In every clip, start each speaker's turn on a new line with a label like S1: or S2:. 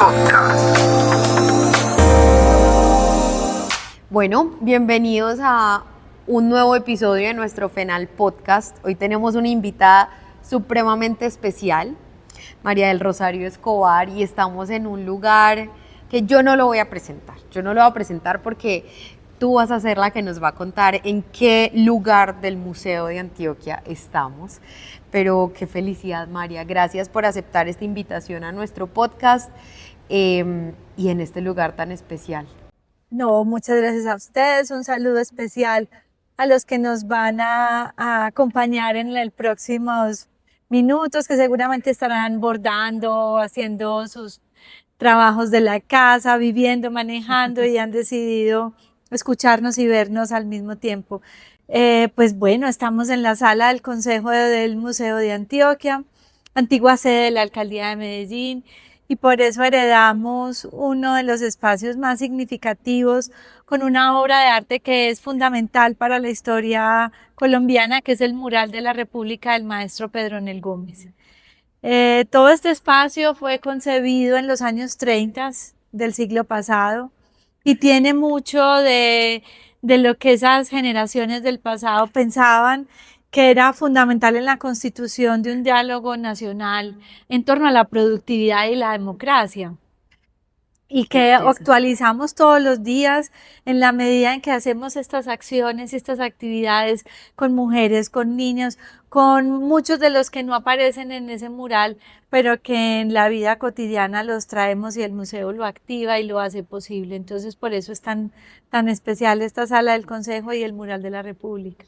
S1: Podcast.
S2: Bueno, bienvenidos a un nuevo episodio de nuestro FENAL Podcast. Hoy tenemos una invitada supremamente especial, María del Rosario Escobar, y estamos en un lugar que yo no lo voy a presentar. Yo no lo voy a presentar porque tú vas a ser la que nos va a contar en qué lugar del Museo de Antioquia estamos. Pero qué felicidad, María. Gracias por aceptar esta invitación a nuestro podcast y en este lugar tan especial.
S3: No, muchas gracias a ustedes. Un saludo especial a los que nos van a acompañar en los próximos minutos, que seguramente estarán bordando, haciendo sus trabajos de la casa, viviendo, manejando y han decidido escucharnos y vernos al mismo tiempo. Pues bueno, estamos en la sala del Consejo del Museo de Antioquia, antigua sede de la Alcaldía de Medellín, y por eso heredamos uno de los espacios más significativos con una obra de arte que es fundamental para la historia colombiana, que es el mural de la República del maestro Pedronel Gómez. Todo este espacio fue concebido en los años 30 del siglo pasado y tiene mucho de lo que esas generaciones del pasado pensaban que era fundamental en la constitución de un diálogo nacional en torno a la productividad y la democracia, y que actualizamos todos los días en la medida en que hacemos estas acciones y estas actividades con mujeres, con niños, con muchos de los que no aparecen en ese mural, pero que en la vida cotidiana los traemos y el museo lo activa y lo hace posible. Entonces, por eso es tan especial esta sala del Consejo y el mural de la República.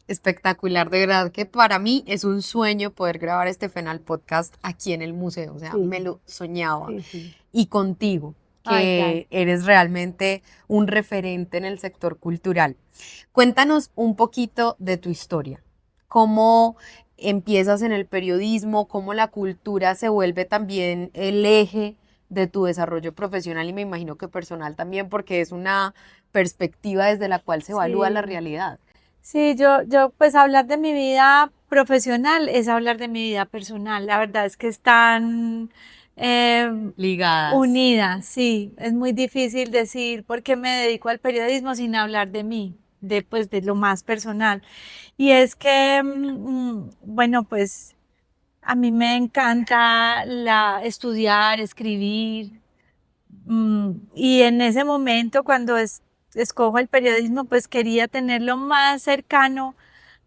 S2: Espectacular, de verdad que para mí es un sueño poder grabar este FENAL Podcast aquí en el museo, o sea, me lo soñaba. Y contigo, que eres realmente un referente en el sector cultural. Cuéntanos un poquito de tu historia, cómo empiezas en el periodismo, cómo la cultura se vuelve también el eje de tu desarrollo profesional y me imagino que personal también, porque es una perspectiva desde la cual se evalúa la realidad.
S3: Sí, yo pues hablar de mi vida profesional es hablar de mi vida personal. La verdad es que están
S2: ligadas,
S3: unidas, sí. Es muy difícil decir por qué me dedico al periodismo sin hablar de mí, de lo más personal. Y es que, bueno, pues a mí me encanta estudiar, escribir, y en ese momento cuando escojo el periodismo, pues quería tenerlo más cercano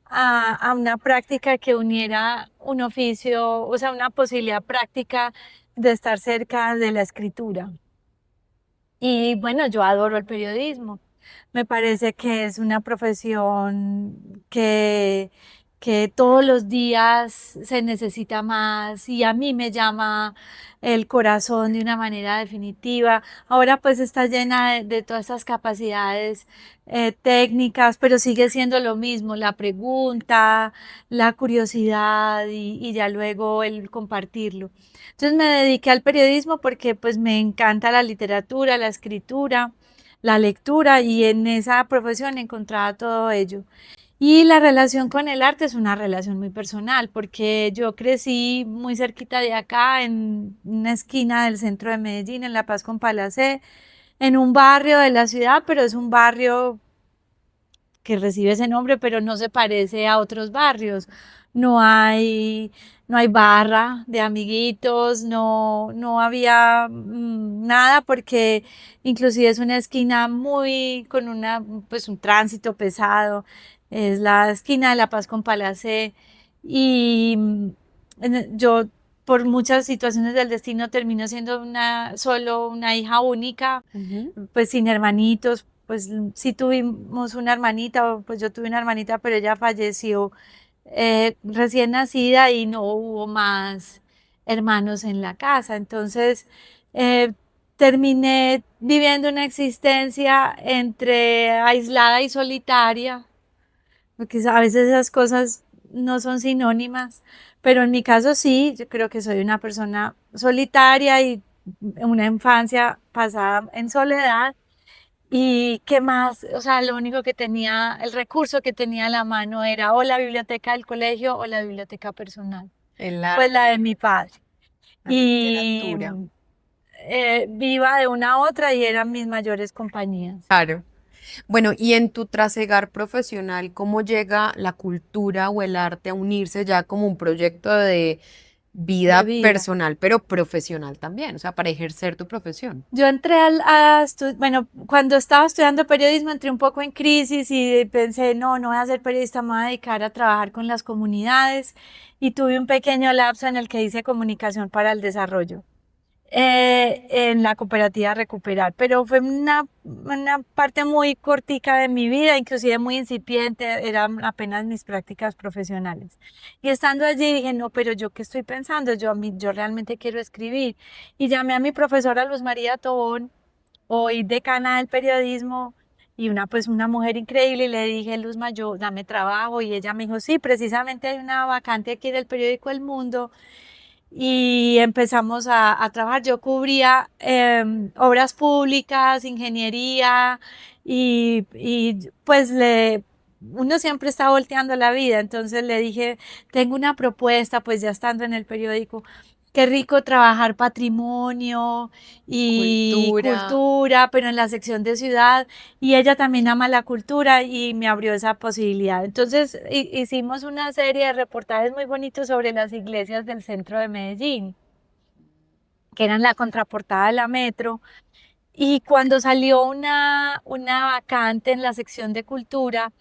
S3: a una práctica que uniera un oficio, o sea, una posibilidad práctica de estar cerca de la escritura. Y bueno, yo adoro el periodismo. Me parece que es una profesión que todos los días se necesita más y a mí me llama el corazón de una manera definitiva. Ahora pues está llena de todas estas capacidades técnicas, pero sigue siendo lo mismo, la pregunta, la curiosidad y ya luego el compartirlo. Entonces me dediqué al periodismo porque pues me encanta la literatura, la escritura, la lectura, y en esa profesión encontraba todo ello. Y la relación con el arte es una relación muy personal porque yo crecí muy cerquita de acá, en una esquina del centro de Medellín, en La Paz con Palacé, en un barrio de la ciudad, pero es un barrio que recibe ese nombre, pero no se parece a otros barrios. No hay, no hay barra de amiguitos, no había nada, porque inclusive es una esquina muy con pues un tránsito pesado. Es la esquina de La Paz con Palacé, y yo por muchas situaciones del destino termino siendo solo una hija única, pues sin hermanitos. Pues sí tuvimos una hermanita, pues yo tuve una hermanita, pero ella falleció recién nacida y no hubo más hermanos en la casa. Entonces terminé viviendo una existencia entre aislada y solitaria, porque a veces esas cosas no son sinónimas, pero en mi caso sí, yo creo que soy una persona solitaria y una infancia pasada en soledad. ¿Y qué más? O sea, lo único que tenía, el recurso que tenía a la mano era o la biblioteca del colegio o la biblioteca personal, pues la de mi padre. Y viva de una a otra y eran mis mayores compañías.
S2: Claro. Bueno, y en tu trasegar profesional, ¿cómo llega la cultura o el arte a unirse ya como un proyecto de
S3: De
S2: vida
S3: vida.
S2: personal, pero profesional también? O sea, para ejercer tu profesión.
S3: Yo entré bueno, cuando estaba estudiando periodismo entré un poco en crisis y pensé, no, no voy a ser periodista, me voy a dedicar a trabajar con las comunidades y tuve un pequeño lapso en el que hice comunicación para el desarrollo en la cooperativa Recuperar, pero fue una parte muy cortica de mi vida, inclusive muy incipiente, eran apenas mis prácticas profesionales. Y estando allí dije, no, pero yo qué estoy pensando, yo realmente quiero escribir. Y llamé a mi profesora Luz María Tobón, hoy decana del periodismo, y pues una mujer increíble, y le dije, Luzma, yo dame trabajo, y ella me dijo, sí, precisamente hay una vacante aquí en el periódico El Mundo, y empezamos a trabajar. Yo cubría obras públicas, ingeniería y pues uno siempre está volteando la vida, entonces le dije, tengo una propuesta, pues ya estando en el periódico, qué rico trabajar patrimonio y
S2: Cultura.
S3: cultura, pero en la sección de ciudad, y ella también ama la cultura y me abrió esa posibilidad. Entonces hicimos una serie de reportajes muy bonitos sobre las iglesias del centro de Medellín, que eran la contraportada de la Metro. Y cuando salió una vacante en la sección de cultura,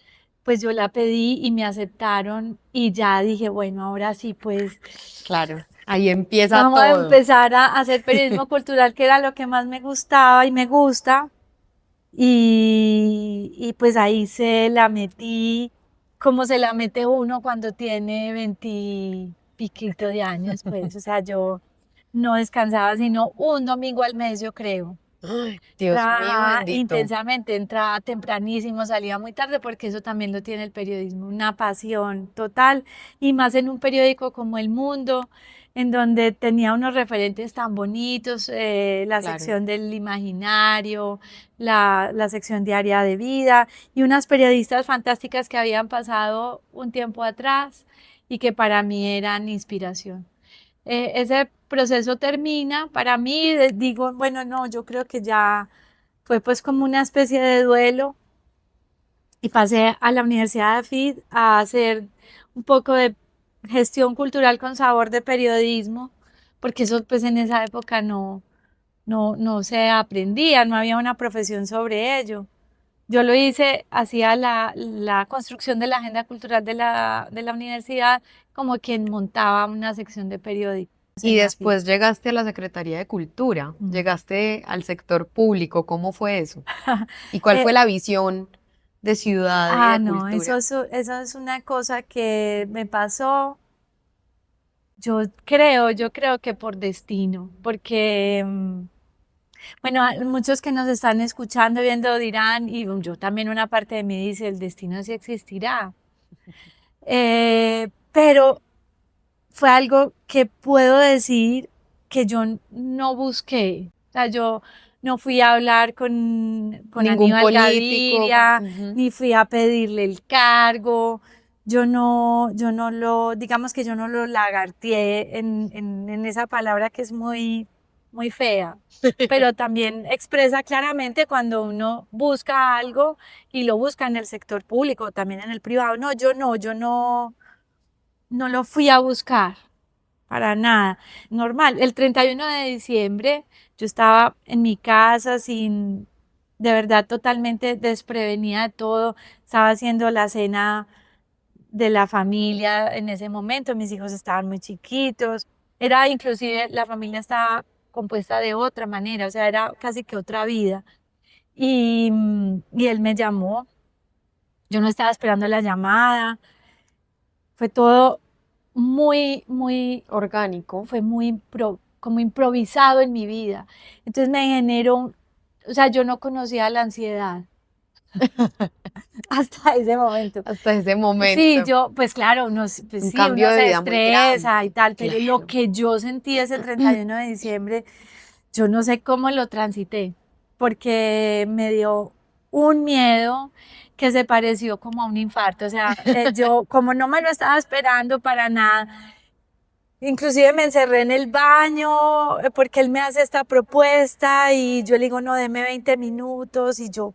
S3: pues yo la pedí y me aceptaron y ya dije, bueno, ahora sí, pues
S2: Claro, ahí empieza
S3: vamos a
S2: todo.
S3: empezar a hacer periodismo cultural, que era lo que más me gustaba y me gusta. Y pues ahí se la metí, como se la mete uno cuando tiene 20 piquito de años, pues, o sea, yo no descansaba sino un domingo al mes, yo creo.
S2: Ay, Dios mío
S3: Trabajaba
S2: bendito.
S3: intensamente, entraba tempranísimo, salía muy tarde, porque eso también lo tiene el periodismo, una pasión total, y más en un periódico como El Mundo, en donde tenía unos referentes tan bonitos, la
S2: Claro.
S3: sección del imaginario, la sección diaria de vida, y unas periodistas fantásticas que habían pasado un tiempo atrás y que para mí eran inspiración. Ese proceso termina, para mí digo, bueno, no, yo creo que ya fue pues como una especie de duelo, y pasé a la Universidad de FIT a hacer un poco de gestión cultural con sabor de periodismo, porque eso pues en esa época no se aprendía, no había una profesión sobre ello. Yo lo hice, hacía la construcción de la agenda cultural de la universidad, como quien montaba una sección de periódicos
S2: Y
S3: en la FIT.
S2: después llegaste a la Secretaría de Cultura,
S3: Mm.
S2: llegaste al sector público, ¿cómo fue eso? ¿Y cuál
S3: Eh,
S2: fue la visión de ciudad y de
S3: no,
S2: cultura?
S3: eso es una cosa que me pasó, yo creo que por destino, porque, bueno, muchos que nos están escuchando, viendo dirán, y yo también, una parte de mí dice, el destino sí existirá. Pero fue algo que puedo decir que yo no busqué. O sea, yo no fui a hablar con
S2: Ningún
S3: Aníbal
S2: político.
S3: Gaviria,
S2: Ujú.
S3: ni fui a pedirle el cargo. Yo no digamos que yo no lo lagarteé en esa palabra que es muy fea, pero también expresa claramente cuando uno busca algo y lo busca en el sector público, también en el privado. No, no lo fui a buscar, para nada. Normal, el 31 de diciembre yo estaba en mi casa de verdad, totalmente desprevenida de todo. Estaba haciendo la cena de la familia en ese momento, mis hijos estaban muy chiquitos. Era inclusive, la familia estaba compuesta de otra manera, o sea, era casi que otra vida. Y él me llamó, yo no estaba esperando la llamada, fue todo
S2: Orgánico.
S3: fue muy como improvisado en mi vida. Entonces me generó, o sea, yo no conocía la ansiedad hasta ese momento.
S2: Hasta ese
S3: Sí,
S2: momento.
S3: pues claro, pues
S2: Un
S3: sí,
S2: cambio
S3: uno
S2: de
S3: se
S2: vida muy
S3: estresa y
S2: grande.
S3: tal, pero lo
S2: Claro.
S3: que yo sentí ese 31 de diciembre, yo no sé cómo lo transité, porque me dio un miedo que se pareció como a un infarto. O sea, yo como no me lo estaba esperando para nada, Inclusive me encerré en el baño porque él me hace esta propuesta y yo le digo, no, deme 20 minutos y yo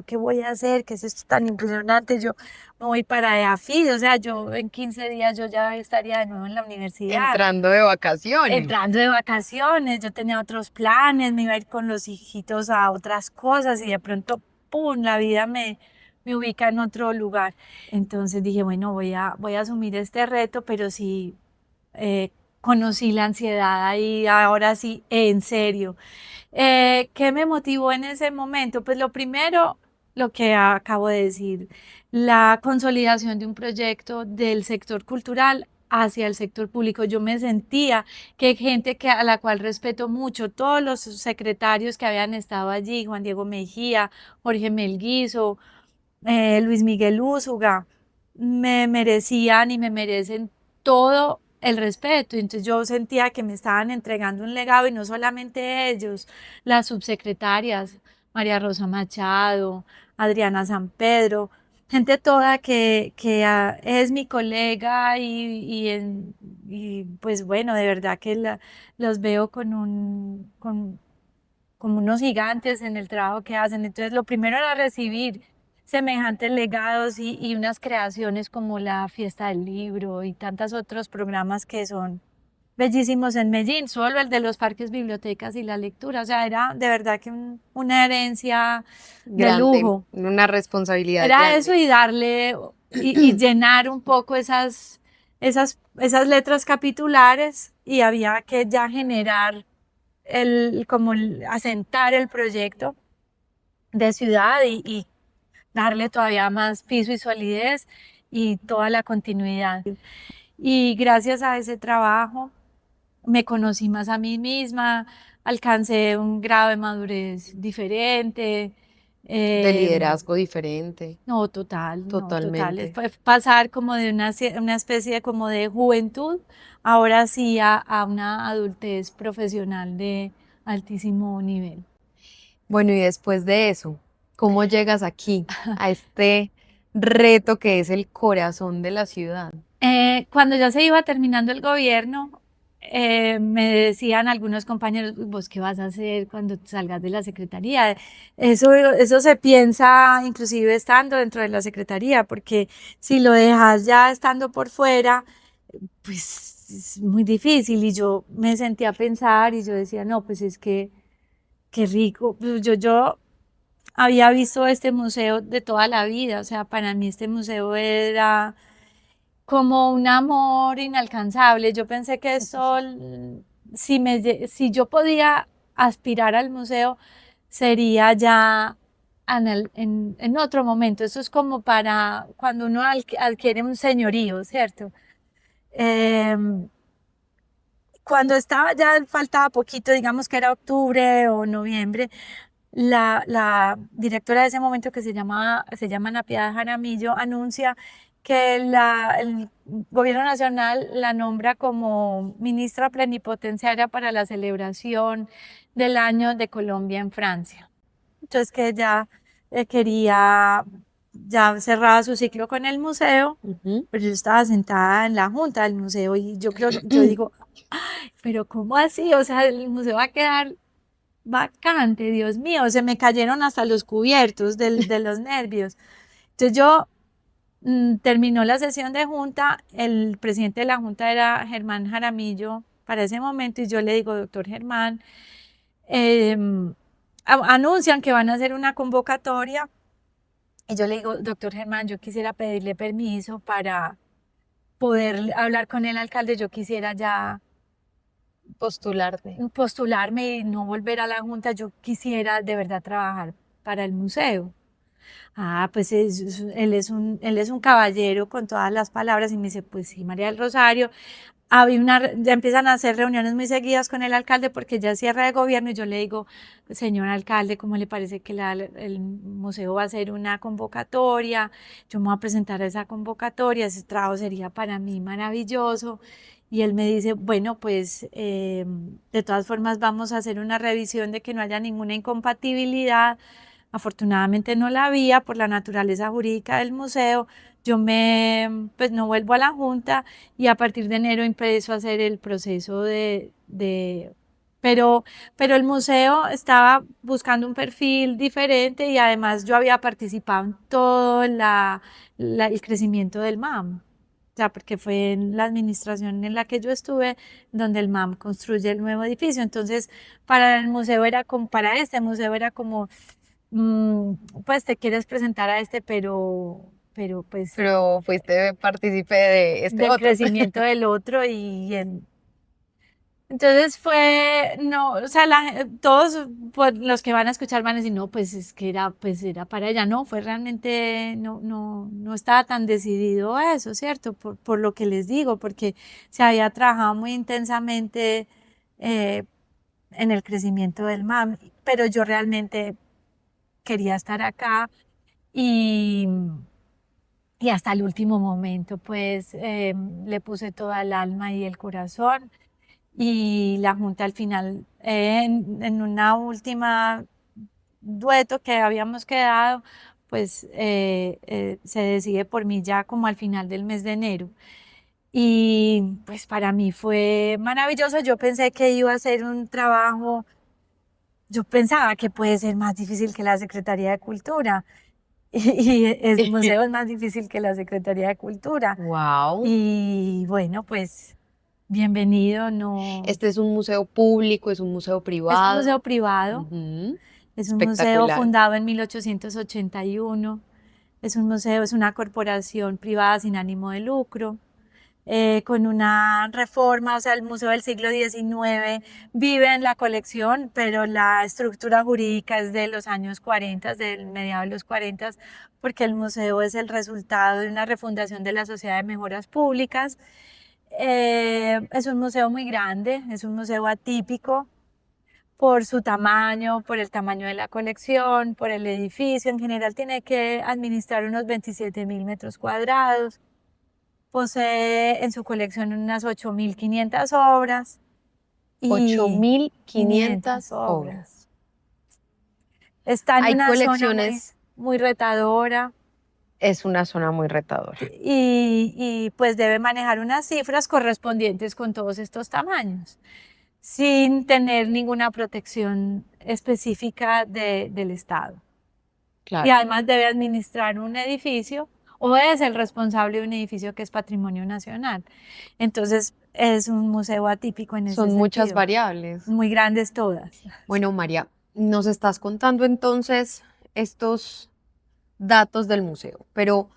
S3: ¿qué voy a hacer? ¿Qué es esto tan impresionante? Yo me voy para EAFID, o sea, yo en 15 días yo ya estaría de nuevo en la universidad.
S2: Entrando de vacaciones.
S3: Entrando de vacaciones, yo tenía otros planes, me iba a ir con los hijitos a otras cosas y de pronto, ¡pum!, la vida me ubica en otro lugar. Entonces dije, bueno, voy a asumir este reto, pero sí conocí la ansiedad ahí, ahora sí, en serio. ¿Qué me motivó en ese momento? Pues lo primero, lo que acabo de decir, la consolidación de un proyecto del sector cultural hacia el sector público. Yo me sentía que gente a la cual respeto mucho, todos los secretarios que habían estado allí, Juan Diego Mejía, Jorge Melguizo, Luis Miguel Úsuga, me merecían y me merecen todo el respeto. Entonces yo sentía que me estaban entregando un legado y no solamente ellos, las subsecretarias, María Rosa Machado, Adriana San Pedro, gente toda que es mi colega y pues bueno, de verdad que los veo como unos gigantes en el trabajo que hacen. Entonces, lo primero era recibir semejantes legados y unas creaciones como la Fiesta del Libro y tantos otros programas que son bellísimos en Medellín, solo el de los parques, bibliotecas y la lectura. O sea, era de verdad que una herencia de
S2: Grande,
S3: lujo.
S2: una responsabilidad
S3: Era eso
S2: grande.
S3: y darle y llenar un poco esas letras capitulares y había que ya generar asentar el proyecto de ciudad y darle todavía más piso y solidez y toda la continuidad. Y gracias a ese trabajo me conocí más a mí misma, alcancé un grado de madurez diferente.
S2: De
S3: eh,
S2: liderazgo diferente,
S3: no, total, no, total.
S2: totalmente.
S3: Fue pasar como de una especie de como de juventud, ahora sí a una adultez profesional de altísimo nivel.
S2: Bueno, y después de eso, ¿cómo llegas aquí, a este reto que es el corazón de la ciudad?
S3: Cuando ya se iba terminando el gobierno, me decían algunos compañeros, "Uy, ¿vos qué vas a hacer cuando salgas de la secretaría?". Eso se piensa inclusive estando dentro de la secretaría, porque si lo dejas ya estando por fuera, pues es muy difícil. Y yo me sentía a pensar y yo decía, no, pues es que qué rico. Pues yo había visto este museo de toda la vida, o sea, para mí este museo era como un amor inalcanzable. Yo pensé que esto, si yo podía aspirar al museo, sería ya en otro momento. Eso es como para cuando uno adquiere un señorío, ¿cierto? Em, Cuando estaba ya faltaba poquito, digamos que era octubre o noviembre, la directora de ese momento que se llama Ana Piedad Jaramillo anuncia que el gobierno nacional la nombra como ministra plenipotenciaria para la celebración del año de Colombia en Francia. Entonces que ella quería, ya cerraba su ciclo con el museo,
S2: Ujú.
S3: pero yo estaba sentada en la junta del museo y yo digo, pero ¿cómo así? O sea, el museo va a quedar vacante, Dios mío, se me cayeron hasta los cubiertos de los nervios. Entonces yo terminó la sesión de junta, el presidente de la junta era Germán Jaramillo para ese momento y yo le digo, doctor Germán, anuncian que van a hacer una convocatoria y yo le digo, doctor Germán, yo quisiera pedirle permiso para poder hablar con el alcalde, yo quisiera ya
S2: Postularte.
S3: postularme y no volver a la junta, yo quisiera de verdad trabajar para el museo. Ah, pues él es un caballero con todas las palabras y me dice, pues sí, María del Rosario. Ya empiezan a hacer reuniones muy seguidas con el alcalde porque ya es cierre de gobierno y yo le digo, señor alcalde, ¿cómo le parece que el museo va a hacer una convocatoria? Yo me voy a presentar a esa convocatoria, ese trabajo sería para mí maravilloso. Y él me dice, bueno, pues de todas formas vamos a hacer una revisión de que no haya ninguna incompatibilidad, Afortunadamente no la había por la naturaleza jurídica del museo. Pues no vuelvo a la junta y a partir de enero empiezo a hacer el proceso pero, pero el museo estaba buscando un perfil diferente y además yo había participado en todo el crecimiento del MAM. O sea, porque fue en la administración en la que yo estuve donde el MAM construye el nuevo edificio. Entonces, para el museo era como, para este museo era como, mm, pues te quieres presentar a este, pero pues
S2: Pero fuiste partícipe de este
S3: del
S2: otro.
S3: crecimiento del otro entonces fue, no, o sea, todos pues, los que van a escuchar van a decir, no, pues es que era, pues era para ella, no, fue realmente, no estaba tan decidido a eso, ¿cierto? Por lo que les digo, porque se había trabajado muy intensamente eh, en el crecimiento del MAM, pero yo realmente quería estar acá y, y hasta el último momento, pues le puse toda el alma y el corazón. Y la Junta al final, en una última dueto que habíamos quedado, pues se decide por mí ya como al final del mes de enero. Y pues para mí fue maravilloso. Yo pensé que iba a ser un trabajo, yo pensaba que puede ser más difícil que la Secretaría de Cultura. Y el museo es más difícil que la Secretaría de Cultura.
S2: Wow.
S3: Y bueno, pues bienvenido, no.
S2: Este es un museo público, es un museo
S3: Es un
S2: privado.
S3: museo privado,
S2: Ujú.
S3: es un museo
S2: Espectacular.
S3: fundado en 1881, es un museo, es una corporación privada sin ánimo de lucro, con una reforma, o sea, el Museo del siglo XIX vive en la colección, pero la estructura jurídica es de los años 40, del mediado de los 40, porque el museo es el resultado de una refundación de la Sociedad de Mejoras Públicas. Es un museo muy grande, es un museo atípico por su tamaño, por el tamaño de la colección, por el edificio. En general tiene que administrar unos 27.000 metros cuadrados. Posee en su colección unas 8.500 obras
S2: Ocho
S3: y
S2: mil
S3: 500
S2: quinientas obras.
S3: obras. Está en
S2: Hay
S3: una zona muy,
S2: colecciones,
S3: muy retadora
S2: es una zona muy retadora.
S3: y pues debe manejar unas cifras correspondientes con todos estos tamaños, sin tener ninguna protección específica del Estado. Y
S2: Claro.
S3: además debe administrar un edificio o es el responsable de un edificio que es patrimonio nacional. Entonces es un museo atípico en ese
S2: Son muchas
S3: sentido,
S2: variables.
S3: muy grandes todas.
S2: Bueno, María, nos estás contando entonces estos datos del museo, pero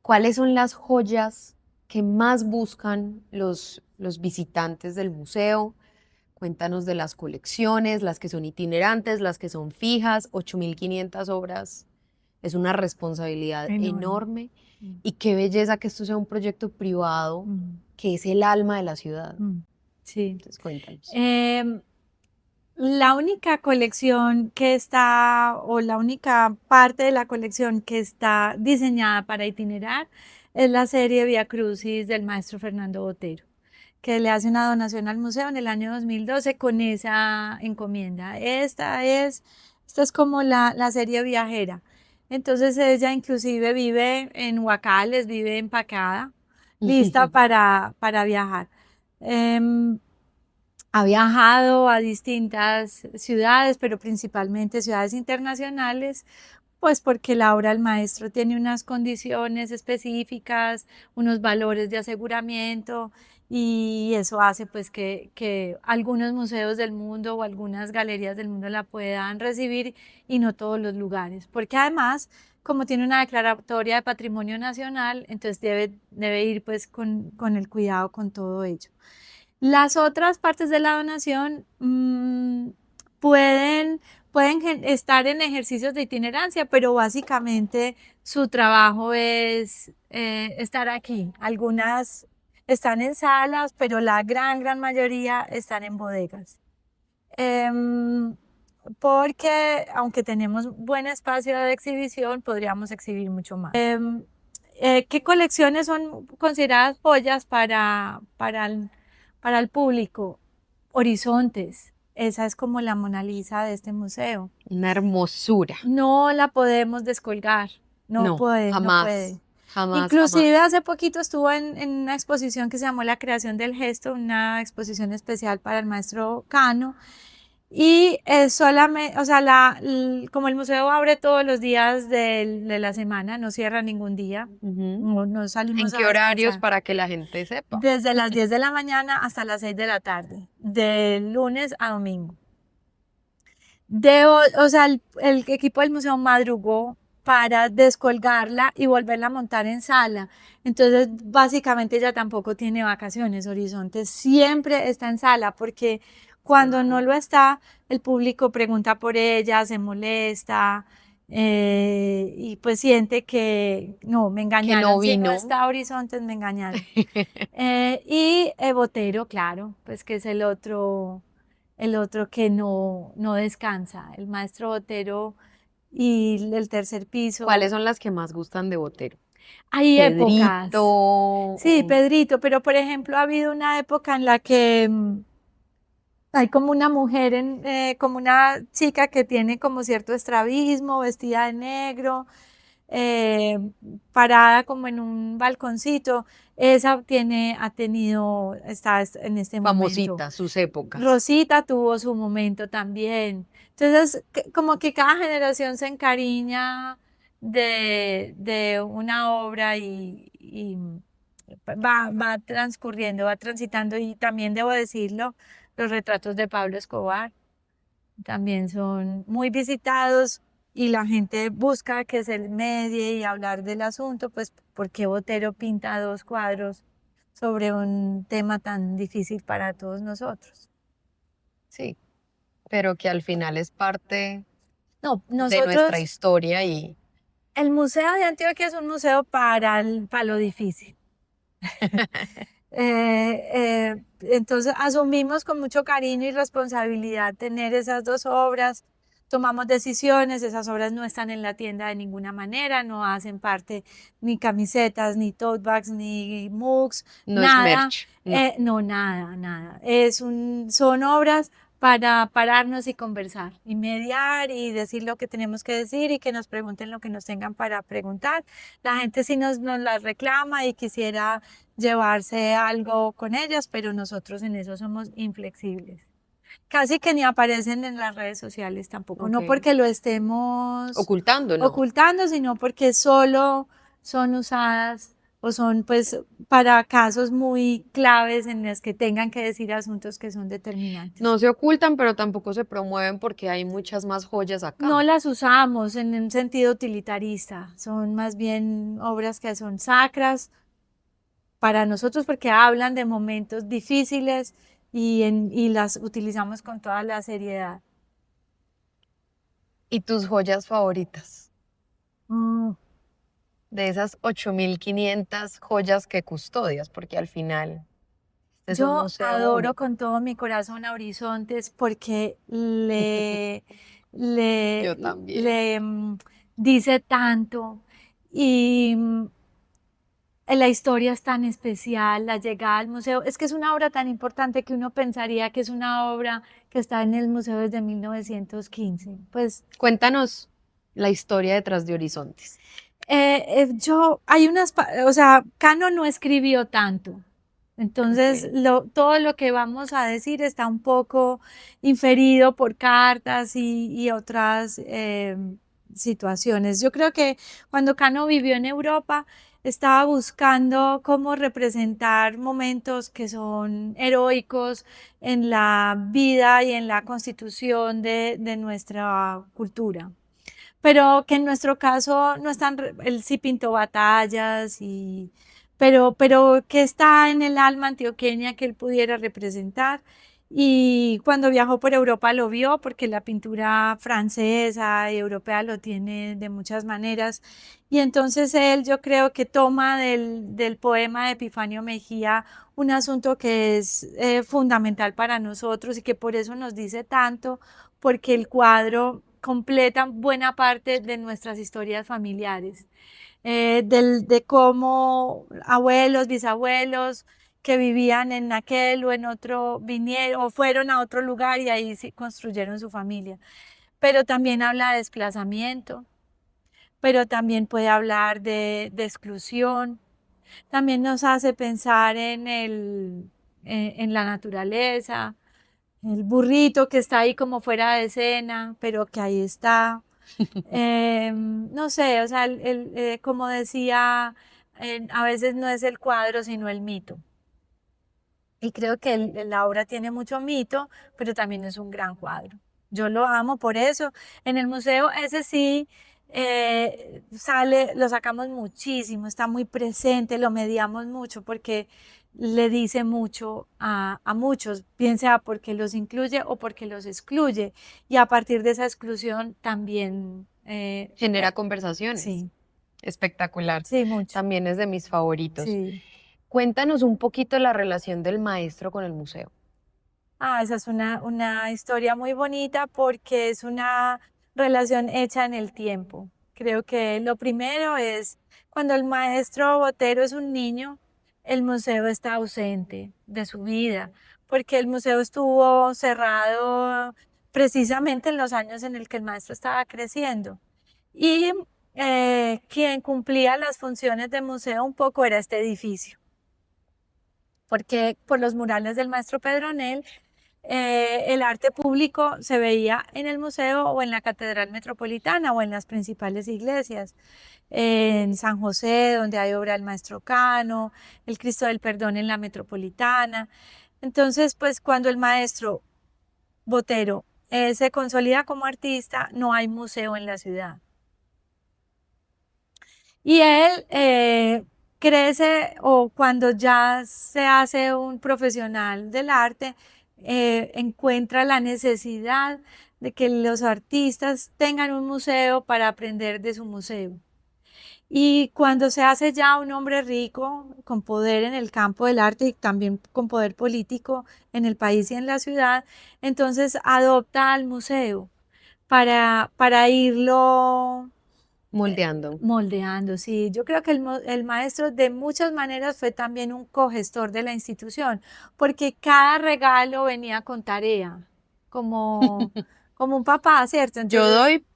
S2: ¿cuáles son las joyas que más buscan los visitantes del museo? Cuéntanos de las colecciones, las que son itinerantes, las que son fijas, 8.500 obras. Es una responsabilidad
S3: Enorme.
S2: enorme
S3: Mm,
S2: y qué belleza que esto sea un proyecto privado
S3: mm,
S2: que es el alma de la ciudad.
S3: mm. Sí.
S2: Entonces, cuéntanos.
S3: Em, la única colección que está, o la única parte de la colección que está diseñada para itinerar es la serie Vía Crucis del maestro Fernando Botero, que le hace una donación al museo en el año 2012 con esa encomienda. Esta es como la serie viajera. Entonces ella inclusive vive en Huacales, vive empacada, lista para viajar. Em, ha viajado a distintas ciudades, pero principalmente ciudades internacionales, pues porque la obra del maestro tiene unas condiciones específicas, unos valores de aseguramiento y eso hace pues que algunos museos del mundo o algunas galerías del mundo la puedan recibir y no todos los lugares, porque además como tiene una declaratoria de patrimonio nacional, entonces debe ir pues con el cuidado con todo ello. Las otras partes de la donación pueden estar en ejercicios de itinerancia, pero básicamente su trabajo es estar aquí. Algunas están en salas, pero la gran mayoría están en bodegas. Em, Porque aunque tenemos buen espacio de exhibición, podríamos exhibir mucho más. ¿Qué colecciones son consideradas joyas para el público? Horizontes. esa es como la Mona Lisa de este museo.
S2: Una hermosura.
S3: No la podemos descolgar, no
S2: No,
S3: puede, no puede.
S2: jamás, jamás,
S3: Inclusive
S2: jamás.
S3: hace poquito estuvo en una exposición que se llamó La creación del gesto, una exposición especial para el maestro Cano. Y solamente, o sea, como el museo abre todos los días de la semana, no cierra ningún día,
S2: Ujú.
S3: no
S2: ¿En
S3: salimos
S2: qué
S3: a
S2: horarios
S3: descansar.
S2: para que la gente sepa?
S3: Desde las 10 de la mañana hasta las 6 de la tarde, de lunes a domingo. O sea, el equipo del museo madrugó para descolgarla y volverla a montar en sala. Entonces, básicamente ella tampoco tiene vacaciones. Horizonte siempre está en sala porque cuando no lo está, el público pregunta por ella, se molesta y pues siente que no, me
S2: Que no
S3: engañaron. Si no
S2: vino.
S3: está Horizonte, me engañaron. Y Botero, claro, pues que es el otro que no descansa, el maestro Botero y el tercer
S2: ¿Cuáles
S3: piso.
S2: son las que más gustan de Botero?
S3: Hay
S2: Pedrito.
S3: épocas, sí, Pedrito, pero por ejemplo ha habido una época en la que hay como una mujer, como una chica que tiene como cierto estrabismo, vestida de negro, eh, parada como en un balconcito. Esa ha tenido, está en este momento.
S2: Famositas, sus épocas.
S3: Rosita tuvo su momento también. Entonces, como que cada generación se encariña de una obra y va transcurriendo, va transitando. Y también debo decirlo, los retratos de Pablo Escobar también son muy visitados y la gente busca que se medie y hablar del asunto, pues porque Botero pinta dos cuadros sobre un tema tan difícil para todos nosotros.
S2: Sí, pero que al final es parte
S3: No,
S2: de nuestra
S3: nosotros,
S2: historia y
S3: el Museo de Antioquia es un museo para lo difícil. Entonces asumimos con mucho cariño y responsabilidad tener esas dos obras, tomamos decisiones, esas obras no están en la tienda de ninguna manera, no hacen parte ni camisetas, ni tote bags, ni mugs,
S2: no es
S3: nada,
S2: merch, no.
S3: no, nada, nada. Son obras para pararnos y conversar, y mediar y decir lo que tenemos que decir y que nos pregunten lo que nos tengan para preguntar. La gente sí nos las reclama y quisiera llevarse algo con ellas, pero nosotros en eso somos inflexibles. Casi que ni aparecen en las redes sociales tampoco,
S2: Ok.
S3: no porque lo estemos
S2: Ocultando, no.
S3: ocultando, sino porque solo son usadas o son pues para casos muy claves en los que tengan que decir asuntos que son determinantes.
S2: No se ocultan, pero tampoco se promueven porque hay muchas más joyas
S3: No
S2: acá.
S3: las usamos en un sentido utilitarista, son más bien obras que son sacras para nosotros porque hablan de momentos difíciles y las utilizamos con toda la seriedad.
S2: ¿Y tus joyas favoritas?
S3: Mm,
S2: De esas 8.500 joyas que custodias, porque al final este es un
S3: Yo
S2: museo
S3: adoro
S2: único.
S3: con todo mi corazón a Horizontes porque
S2: Yo también.
S3: dice tanto y la historia es tan especial, la llegada al museo. Es que es una obra tan importante que uno pensaría que es una obra que está en el museo desde 1915. Pues
S2: Cuéntanos la historia detrás de Horizontes.
S3: hay o sea, Cano no escribió tanto. Entonces,
S2: Ok.
S3: todo lo que vamos a decir está un poco inferido por cartas y otras situaciones. Yo creo que cuando Cano vivió en Europa, estaba buscando cómo representar momentos que son heroicos en la vida y en la constitución de nuestra cultura, pero que en nuestro caso no están, él sí pintó batallas pero que está en el alma antioqueña que él pudiera representar. Y cuando viajó por Europa lo vio, porque la pintura francesa y europea lo tiene de muchas maneras. Y entonces él, yo creo que toma del poema de Epifanio Mejía un asunto que es fundamental para nosotros y que por eso nos dice tanto, porque el cuadro completa buena parte de nuestras historias familiares, de cómo abuelos, bisabuelos que vivían en aquel o en otro, vinieron o fueron a otro lugar y ahí sí construyeron su familia. Pero también habla de desplazamiento, pero también puede hablar de exclusión. También nos hace pensar en la naturaleza, el burrito que está ahí como fuera de escena, pero que ahí está. No sé, o sea, como decía, a veces no es el cuadro, sino el mito. Y creo que la obra tiene mucho mito, pero también es un gran cuadro. Yo lo amo por eso. En el museo, ese sí, lo sacamos muchísimo, está muy presente, lo mediamos mucho porque le dice mucho a muchos, bien sea porque los incluye o porque los excluye. Y a partir de esa exclusión también,
S2: Genera conversaciones.
S3: sí,
S2: Espectacular.
S3: sí, mucho.
S2: También es de mis favoritos.
S3: Sí.
S2: Cuéntanos un poquito la relación del maestro con el museo.
S3: Esa es una historia muy bonita porque es una relación hecha en el tiempo. Creo que lo primero es cuando el maestro Botero es un niño, el museo está ausente de su vida, porque el museo estuvo cerrado precisamente en los años en el que el maestro estaba creciendo. Y quien cumplía las funciones de museo un poco era este edificio, porque por los murales del maestro Pedronel el arte público se veía en el museo o en la Catedral Metropolitana o en las principales iglesias. En San José, donde hay obra del Maestro Cano, el Cristo del Perdón en la Metropolitana. Entonces, pues cuando el maestro Botero se consolida como artista, no hay museo en la ciudad. Y él crece o cuando ya se hace un profesional del arte, encuentra la necesidad de que los artistas tengan un museo para aprender de su museo. Y cuando se hace ya un hombre rico, con poder en el campo del arte y también con poder político en el país y en la ciudad, entonces adopta al museo para irlo
S2: Moldeando.
S3: moldeando, sí. Yo creo que el maestro de muchas maneras fue también un cogestor de la institución, porque cada regalo venía con tarea, como, como un papá, ¿cierto?
S2: Yo
S3: Entonces,
S2: doy,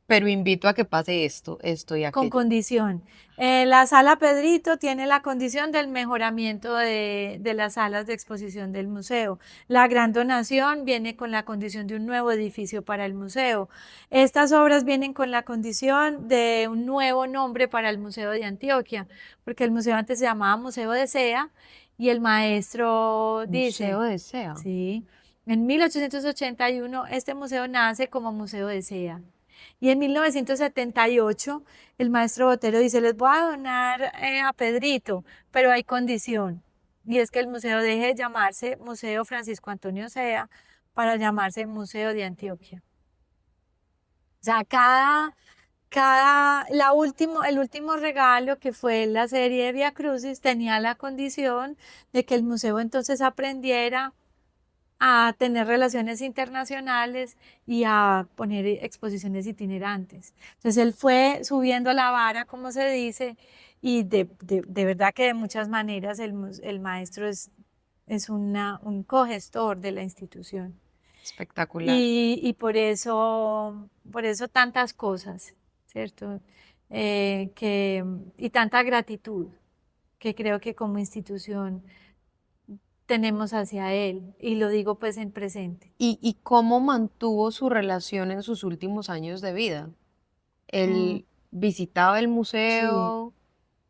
S2: pero invito a que pase esto y
S3: con
S2: aquello.
S3: condición. La sala Pedrito tiene la condición del mejoramiento de las salas de exposición del museo. La gran donación viene con la condición de un nuevo edificio para el museo. Estas obras vienen con la condición de un nuevo nombre para el Museo de Antioquia, porque el museo antes se llamaba Museo de Sea y el maestro
S2: Museo
S3: dice,
S2: de Sea.
S3: sí, en 1881 este museo nace como Museo de Sea. Y en 1978 el maestro Botero dice, les voy a donar a Pedrito, pero hay condición. Y es que el museo deje de llamarse Museo Francisco Antonio Sea para llamarse Museo de Antioquia. O sea, el último regalo que fue la serie de Via Crucis tenía la condición de que el museo entonces aprendiera a tener relaciones internacionales y a poner exposiciones itinerantes. Entonces él fue subiendo la vara, como se dice, y de verdad que de muchas maneras el maestro es un cogestor de la institución.
S2: Espectacular.
S3: Y por eso tantas cosas, ¿cierto? Y tanta gratitud que creo que como institución tenemos hacia él, y lo digo pues en presente.
S2: ¿Y cómo mantuvo su relación en sus últimos años de vida?
S3: Mm,
S2: Él visitaba el
S3: sí,
S2: museo,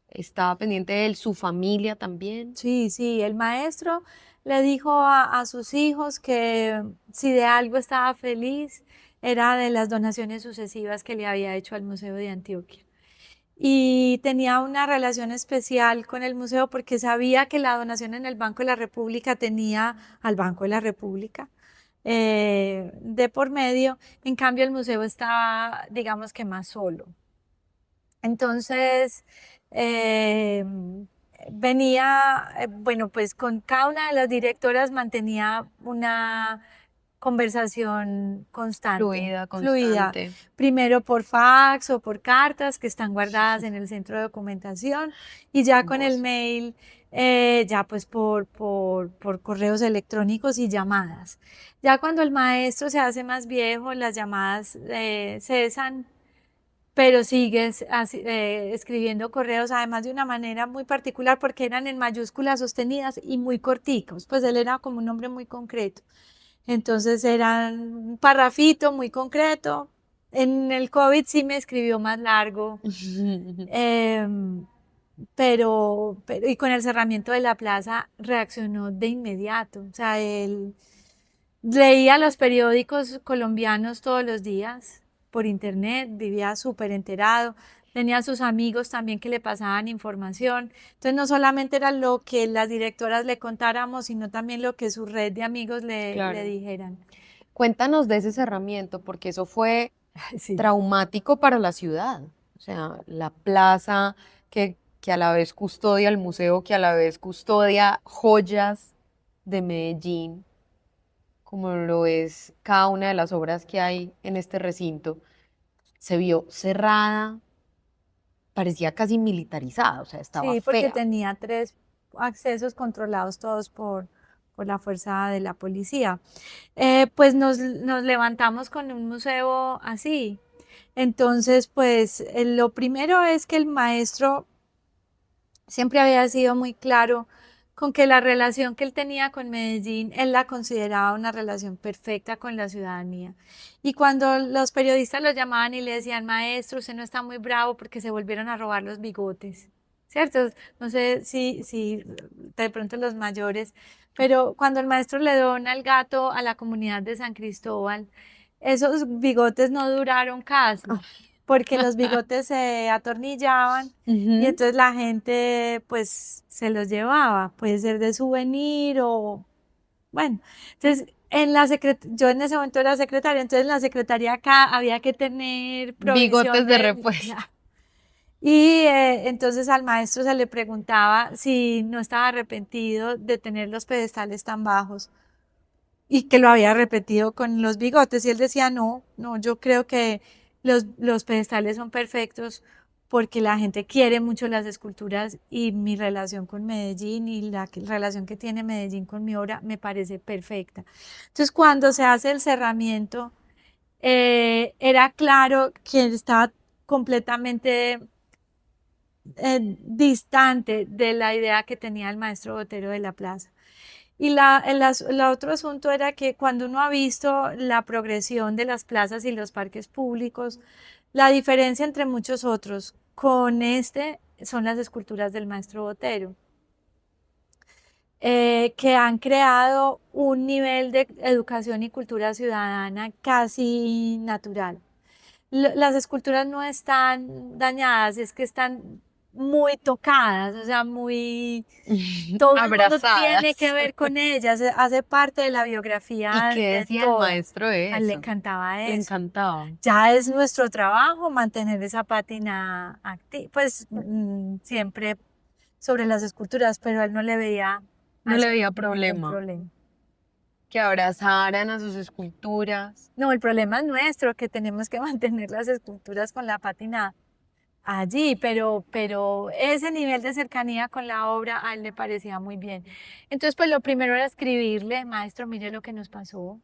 S2: estaba pendiente de él, su familia también.
S3: sí, sí, el maestro le dijo a sus hijos que si de algo estaba feliz era de las donaciones sucesivas que le había hecho al Museo de Antioquia. Y tenía una relación especial con el museo porque sabía que la donación en el Banco de la República tenía al Banco de la República de por medio. En cambio, el museo estaba, digamos que más solo. Entonces, eh, bueno, pues con cada una de las directoras mantenía una conversación constante,
S2: Fluida,
S3: fluida,
S2: constante.
S3: primero por fax o por cartas que están guardadas en el centro de documentación y ya con el
S2: Hermoso.
S3: mail ya pues por correos electrónicos y llamadas. Ya cuando el maestro se hace más viejo, las llamadas cesan, pero sigues escribiendo correos, además de una manera muy particular, porque eran en mayúsculas sostenidas y muy corticos, pues él era como un hombre muy concreto. Entonces eran un parrafito muy concreto. En el COVID sí me escribió más largo, em, y con el cerramiento de la plaza reaccionó de inmediato. O sea, él leía los periódicos colombianos todos los días por internet, vivía súper enterado, tenía sus amigos también que le pasaban información. Entonces no solamente era lo que las directoras le contáramos, sino también lo que su red de amigos le
S2: Claro.
S3: dijeran.
S2: Cuéntanos de ese cerramiento, porque eso fue
S3: Sí.
S2: traumático para la ciudad. O sea, la plaza que a la vez custodia el museo, que a la vez custodia joyas de Medellín, como lo es cada una de las obras que hay en este recinto, se vio cerrada, parecía casi militarizada, o sea, estaba
S3: Sí, porque
S2: fea.
S3: tenía 3 accesos controlados todos por la fuerza de la policía. Pues nos levantamos con un museo así. Entonces, pues lo primero es que el maestro siempre había sido muy claro con que la relación que él tenía con Medellín, él la consideraba una relación perfecta con la ciudadanía. Y cuando los periodistas lo llamaban y le decían, maestro, usted no está muy bravo porque se volvieron a robar los bigotes, ¿cierto? No sé si de pronto los mayores, pero cuando el maestro le dona el gato a la comunidad de San Cristóbal, esos bigotes no duraron casi, porque los bigotes se atornillaban y
S2: Ujú.
S3: entonces la gente pues se los llevaba, puede ser de souvenir o bueno. Entonces yo en ese momento era secretaria, entonces en la secretaría acá había que tener provisión
S2: Bigotes de
S3: de
S2: repuesto.
S3: y entonces al maestro se le preguntaba si no estaba arrepentido de tener los pedestales tan bajos y que lo había repetido con los bigotes. Y él decía, no, no, yo creo que los pedestales son perfectos porque la gente quiere mucho las esculturas y mi relación con Medellín y relación que tiene Medellín con mi obra me parece perfecta. Entonces, cuando se hace el cerramiento, era claro que estaba completamente distante de la idea que tenía el maestro Botero de la Plaza. Y el otro asunto era que cuando uno ha visto la progresión de las plazas y los parques públicos, la diferencia entre muchos otros con este son las esculturas del maestro Botero, que han creado un nivel de educación y cultura ciudadana casi natural. Las esculturas no están dañadas, es que están muy tocadas, o sea, muy todo el mundo tiene que
S2: Abrazadas.
S3: ver con ella, hace parte de la
S2: ¿Y
S3: biografía
S2: qué
S3: de
S2: decía el
S3: todas.
S2: maestro de
S3: A él le
S2: eso?
S3: encantaba
S2: Le
S3: eso.
S2: encantaba.
S3: Ya es nuestro trabajo mantener esa pátina activa, pues siempre sobre las esculturas, pero a él no le veía a
S2: No le
S3: eso
S2: veía
S3: ningún
S2: problema.
S3: problema.
S2: Que abrazaran a sus esculturas.
S3: No, el problema es nuestro, que tenemos que mantener las esculturas con la pátina allí, pero ese nivel de cercanía con la obra a él le parecía muy bien. Entonces, pues lo primero era escribirle, maestro, mire lo que nos pasó,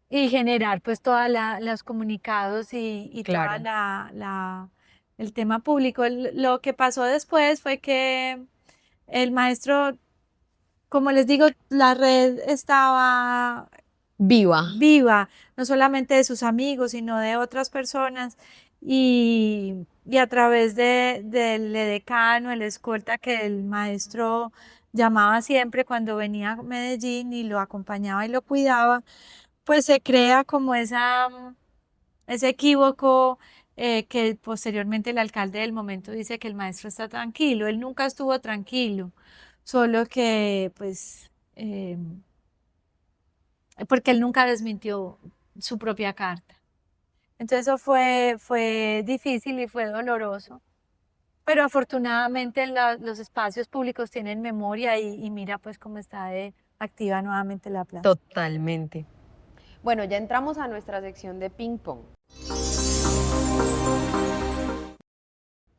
S3: y generar pues todos los comunicados y toda
S2: Claro.
S3: el tema público. Lo que pasó después fue que el maestro, como les digo, la red estaba
S2: Viva.
S3: viva, no solamente de sus amigos, sino de otras personas. Y a través del edecano, el escolta que el maestro llamaba siempre cuando venía a Medellín y lo acompañaba y lo cuidaba, pues se crea como ese equívoco, que posteriormente el alcalde del momento dice que el maestro está tranquilo. Él nunca estuvo tranquilo, solo que pues porque él nunca desmintió su propia carta. Entonces eso fue difícil y fue doloroso, pero afortunadamente los espacios públicos tienen memoria y mira pues cómo está de activa nuevamente la plaza.
S2: Totalmente. Bueno, ya entramos a nuestra sección de ping pong.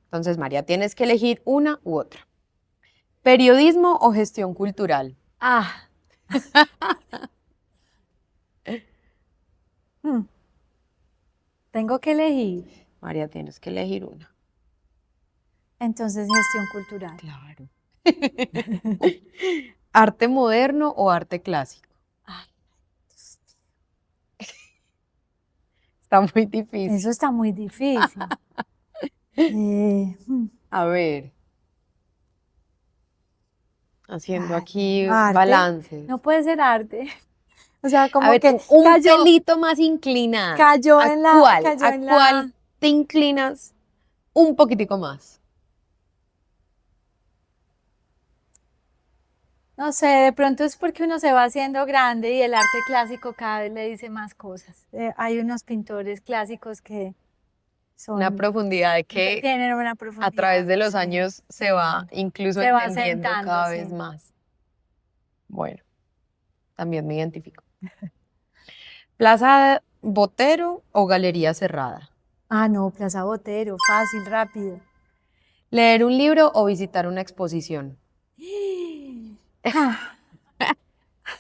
S2: Entonces, María, tienes que elegir una u otra. ¿Periodismo o gestión cultural?
S3: Ah. Tengo que elegir.
S2: María, tienes que elegir una.
S3: Entonces, gestión cultural.
S2: Claro. ¿Arte moderno o arte clásico?
S3: Ay,
S2: Está muy difícil.
S3: eso está muy difícil.
S2: A ver. Haciendo aquí
S3: arte.
S2: balances.
S3: No puede ser arte. O sea,
S2: A
S3: como
S2: ver,
S3: que
S2: un
S3: cayó,
S2: pelito más inclinada.
S3: cayó
S2: ¿A
S3: en la,
S2: cuál?
S3: cayó
S2: ¿A
S3: en
S2: cuál
S3: la.
S2: te inclinas un poquitico más?
S3: No sé, de pronto es porque uno se va haciendo grande y el arte clásico cada vez le dice más cosas. Hay unos pintores clásicos que
S2: Una profundidad de que
S3: tienen una
S2: a
S3: profundidad.
S2: través de los
S3: Sí,
S2: años se va incluso
S3: se va
S2: entendiendo
S3: sentando,
S2: cada
S3: sí.
S2: vez más. Bueno, también me identifico. ¿Plaza Botero o Galería Cerrada?
S3: Ah, no, Plaza Botero, fácil, rápido.
S2: ¿Leer un libro o visitar una exposición?
S3: Ah,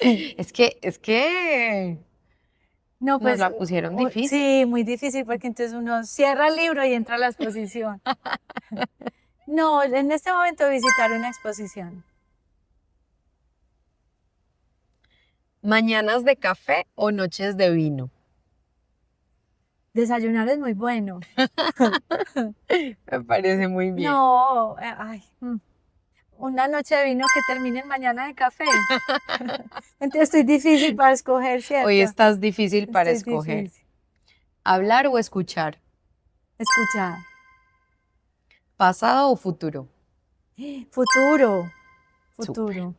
S2: Es que
S3: no,
S2: nos
S3: pues
S2: la pusieron difícil.
S3: sí, muy difícil porque entonces uno cierra el libro y entra a la exposición. No, en este momento visitar una exposición.
S2: ¿Mañanas de café o noches de vino?
S3: Desayunar es muy bueno.
S2: Me parece muy bien.
S3: No, una noche de vino que termine en mañana de café. Entonces estoy difícil para escoger,
S2: Hoy
S3: ¿cierto?
S2: estás difícil para
S3: Estoy
S2: escoger.
S3: difícil.
S2: ¿Hablar o escuchar?
S3: Escuchar.
S2: ¿Pasado o futuro?
S3: Futuro,
S2: Súper.
S3: futuro.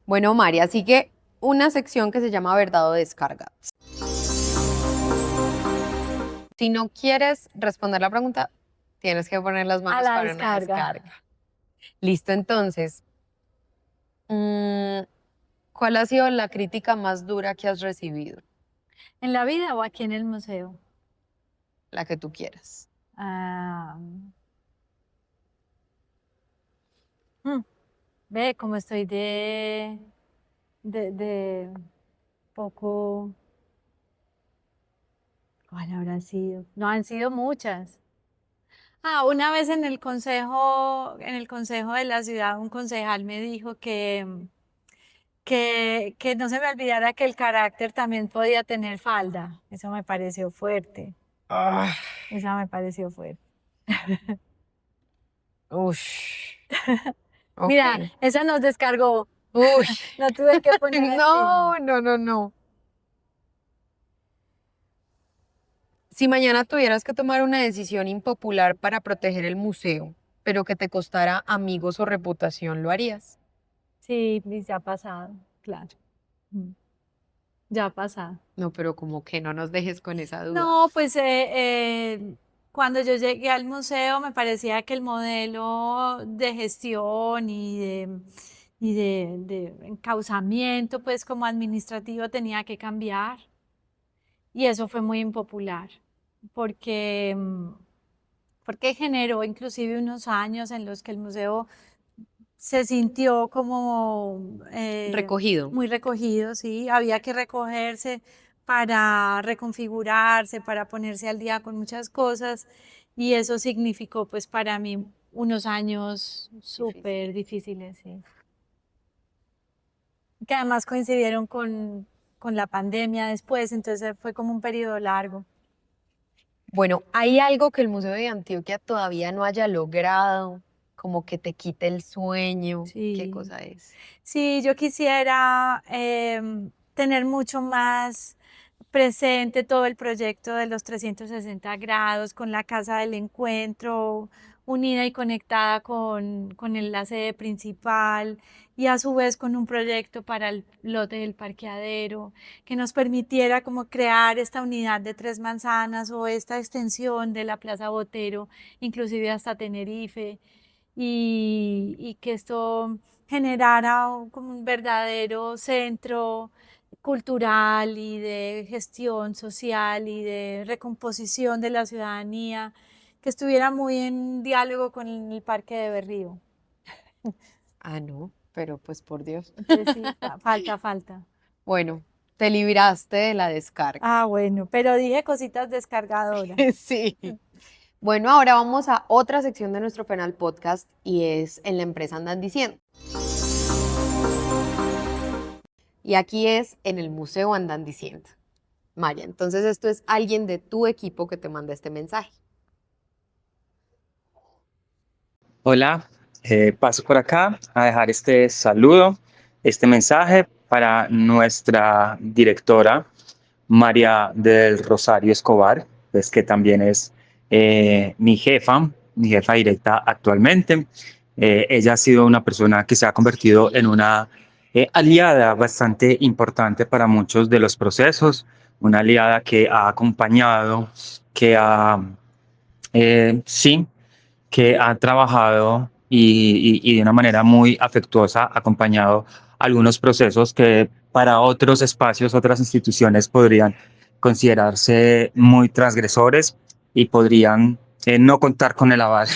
S2: Bueno, María, sigue una sección que se llama verdad o descarga. Si no quieres responder la pregunta, tienes que poner las
S3: A
S2: manos
S3: la
S2: para una
S3: descarga.
S2: descarga. Listo, entonces. ¿Cuál ha sido la crítica más dura que has recibido?
S3: ¿En la vida o aquí en el museo?
S2: La que tú quieras.
S3: Ah, mm, ve, como estoy de poco, ¿cuál habrá sido? No han sido muchas. Ah, una vez en el consejo de la ciudad, un concejal me dijo que no se me olvidara que el carácter también podía tener falda. Eso me pareció fuerte.
S2: Ah,
S3: Eso me pareció fuerte.
S2: ush,
S3: Mira,
S2: ok.
S3: esa nos descargó.
S2: Uy,
S3: No tuve que poner
S2: no,
S3: empeño.
S2: no, no, no. Si mañana tuvieras que tomar una decisión impopular para proteger el museo, pero que te costara amigos o reputación, ¿lo harías?
S3: Sí, y ya ha pasado, claro. Mm, ya ha pasado.
S2: No, pero como que no nos dejes con esa duda.
S3: No, pues cuando yo llegué al museo me parecía que el modelo de gestión y de encauzamiento, pues como administrativo tenía que cambiar. Y eso fue muy impopular, porque, porque generó inclusive unos años en los que el museo se sintió como
S2: Recogido.
S3: muy recogido, sí, había que recogerse para reconfigurarse, para ponerse al día con muchas cosas y eso significó pues para mí unos años súper
S2: Difícil.
S3: difíciles, sí. Que además coincidieron con la pandemia después, entonces fue como un periodo largo.
S2: Bueno, ¿hay algo que el Museo de Antioquia todavía no haya logrado? Como que te quite el sueño. ¿Qué
S3: Sí.
S2: cosa es?
S3: Sí, yo quisiera tener mucho más presente todo el proyecto de los 360 grados, con la Casa del Encuentro, unida y conectada con la sede principal y a su vez con un proyecto para el lote del parqueadero, que nos permitiera como crear esta unidad de Tres Manzanas o esta extensión de la Plaza Botero, inclusive hasta Tenerife, y que esto generara como un verdadero centro cultural y de gestión social y de recomposición de la ciudadanía, que estuviera muy en diálogo con el Parque de Berrío.
S2: Ah, no, pero pues por Dios.
S3: Entonces sí, falta.
S2: Bueno, te libraste de la descarga.
S3: Ah, bueno, pero dije cositas descargadoras.
S2: Sí. Bueno, ahora vamos a otra sección de nuestro penal podcast y es En la empresa andan diciendo. Y aquí es En el museo andan diciendo. Maya, entonces esto es alguien de tu equipo que te manda este mensaje.
S1: Hola, paso por acá a dejar este saludo, este mensaje para nuestra directora María del Rosario Escobar, pues que también es mi jefa directa actualmente. Ella ha sido una persona que se ha convertido en una aliada bastante importante para muchos de los procesos, una aliada que ha acompañado, que ha, sí, que ha trabajado y de una manera muy afectuosa acompañado algunos procesos que para otros espacios, otras instituciones podrían considerarse muy transgresores y podrían no contar con el aval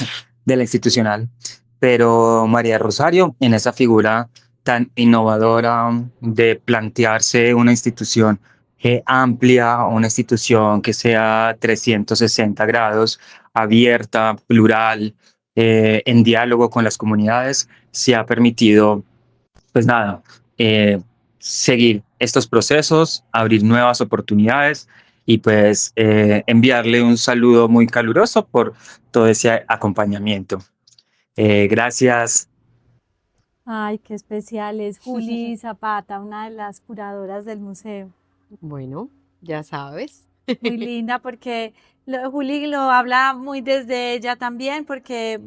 S1: de la institucional. Pero María Rosario, en esa figura tan innovadora de plantearse una institución amplia, una institución que sea 360 grados, abierta, plural, en diálogo con las comunidades, se ha permitido, pues nada, seguir estos procesos, abrir nuevas oportunidades y pues enviarle un saludo muy caluroso por todo ese acompañamiento. Gracias.
S3: Ay, qué especial es Juli Zapata, una de las curadoras del museo.
S2: Bueno, ya sabes.
S3: Muy linda porque Juli lo habla muy desde ella también porque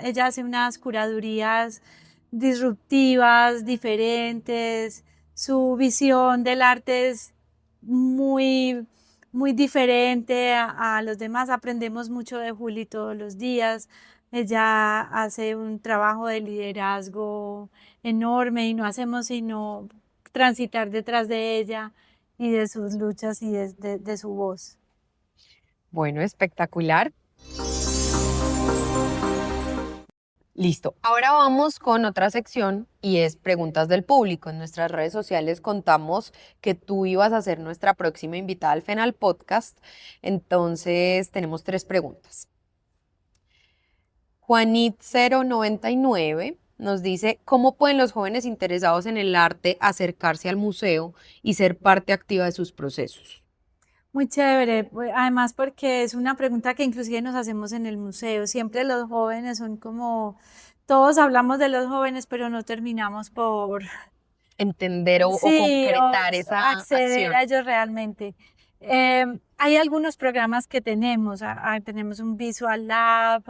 S3: ella hace unas curadurías disruptivas, diferentes. Su visión del arte es muy, muy diferente a los demás. Aprendemos mucho de Juli todos los días. Ella hace un trabajo de liderazgo enorme y no hacemos sino transitar detrás de ella y de sus luchas y de su voz.
S2: Bueno, espectacular. Listo. Ahora vamos con otra sección y es preguntas del público. En nuestras redes sociales contamos que tú ibas a ser nuestra próxima invitada al Fenal Podcast. Entonces tenemos 3 preguntas. Juanit099 nos dice, ¿cómo pueden los jóvenes interesados en el arte acercarse al museo y ser parte activa de sus procesos?
S3: Muy chévere, además porque es una pregunta que inclusive nos hacemos en el museo. Siempre los jóvenes son como, todos hablamos de los jóvenes, pero no terminamos por,
S2: Entender o
S3: sí, o
S2: concretar esa
S3: acceder
S2: acción.
S3: a ellos realmente. Hay algunos programas que tenemos, tenemos un Visual Lab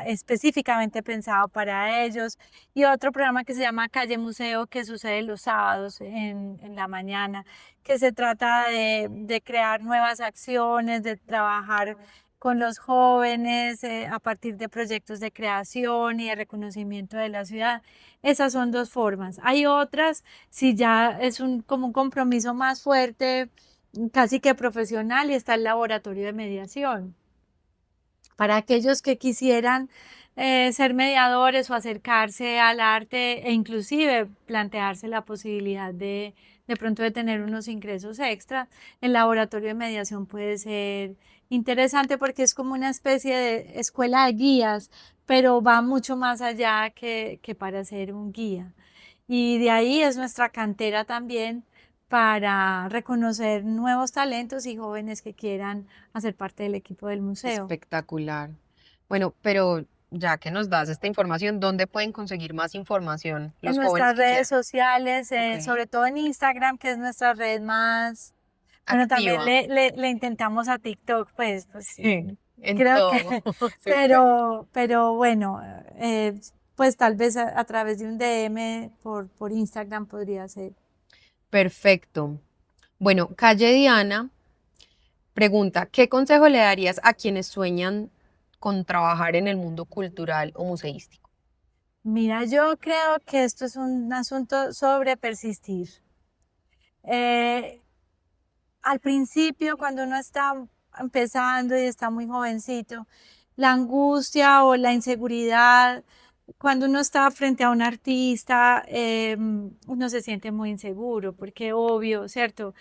S3: específicamente pensado para ellos y otro programa que se llama Calle Museo que sucede los sábados en la mañana, que se trata de crear nuevas acciones, de trabajar con los jóvenes a partir de proyectos de creación y de reconocimiento de la ciudad. Esas son 2 formas. Hay otras, si ya es como un compromiso más fuerte, casi que profesional, y está el laboratorio de mediación. Para aquellos que quisieran ser mediadores o acercarse al arte e inclusive plantearse la posibilidad de pronto de tener unos ingresos extra, el laboratorio de mediación puede ser interesante porque es como una especie de escuela de guías, pero va mucho más allá que para ser un guía. Y de ahí es nuestra cantera también para reconocer nuevos talentos y jóvenes que quieran hacer parte del equipo del museo.
S2: Espectacular. Bueno, pero ya que nos das esta información, ¿dónde pueden conseguir más información
S3: En
S2: los jóvenes
S3: nuestras
S2: que
S3: redes
S2: quieran?
S3: sociales,
S2: Ok.
S3: sobre todo en Instagram, que es nuestra red más, bueno, también
S2: Activa.
S3: le intentamos a TikTok, pues
S2: Sí, en
S3: creo que,
S2: todo. Súper.
S3: pero bueno, pues tal vez a través de un DM por Instagram podría ser.
S2: Perfecto. Bueno, Calle Diana pregunta, ¿qué consejo le darías a quienes sueñan con trabajar en el mundo cultural o museístico?
S3: Mira, yo creo que esto es un asunto sobre persistir. Eh, Al principio, cuando uno está empezando y está muy jovencito, la angustia o la inseguridad cuando uno está frente a un artista, uno se siente muy inseguro, porque obvio, ¿cierto?